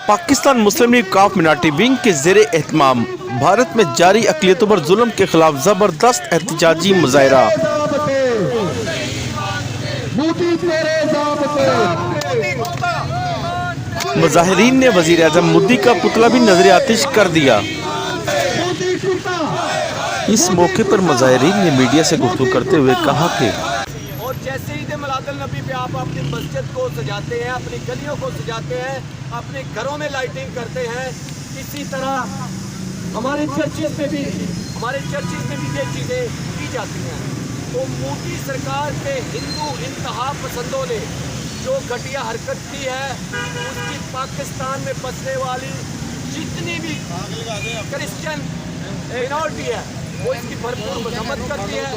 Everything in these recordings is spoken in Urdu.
پاکستان مسلم لیگ کاف مناٹی ونگ کے زیر اہتمام بھارت میں جاری اقلیتوں پر ظلم کے خلاف زبردست احتجاجی مظاہرہ۔ مظاہرین نے وزیر اعظم مودی کا پتلا بھی نظر آتش کر دیا۔ اس موقع پر مظاہرین نے میڈیا سے گفتگو کرتے ہوئے کہا کہ اور جیسے عید میلاد النبی پہ آپ اپنی مسجد کو سجاتے ہیں، اپنی گلیوں کو سجاتے ہیں، اپنے گھروں میں لائٹنگ کرتے ہیں، اسی طرح ہمارے چرچز میں بھی یہ چیزیں کی جاتی ہیں۔ تو مودی سرکار کے ہندو انتہا پسندوں نے جو گھٹیا حرکت کی ہے، اس کی پاکستان میں بسنے والی جتنی بھی کرسچن مائنورٹی ہے وہ اس کی بھرپور مذمت کرتی ہے۔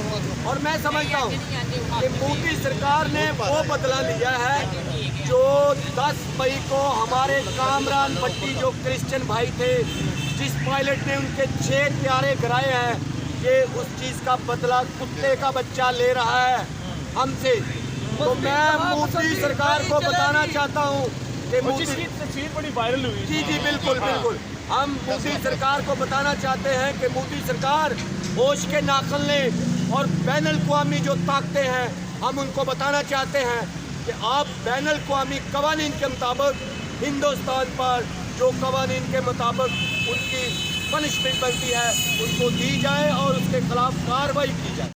اور میں سمجھتا ہوں کہ مودی سرکار نے وہ بدلہ لیا ہے جو 10 مئی کو ہمارے کامران بٹی جو کرسچن بھائی تھے، جس پائلٹ نے ان کے 6 پیارے گرائے ہیں، یہ اس چیز کا بدلہ کتے کا بچہ لے رہا ہے ہم سے۔ تو میں مودی سرکار کو بتانا چاہتا ہوں کہ جس کی تصویر بڑی وائرل ہوئی۔ جی بالکل ہم مودی سرکار کو بتانا چاہتے ہیں کہ مودی سرکار ہوش کے ناخن لیں، اور بین الاقوامی جو طاقتیں ہیں ہم ان کو بتانا چاہتے ہیں کہ آپ بین الاقوامی قوانین کے مطابق ہندوستان پر جو قوانین کے مطابق ان کی پنشمنٹ بنتی ہے ان کو دی جائے اور اس کے خلاف کارروائی کی جائے۔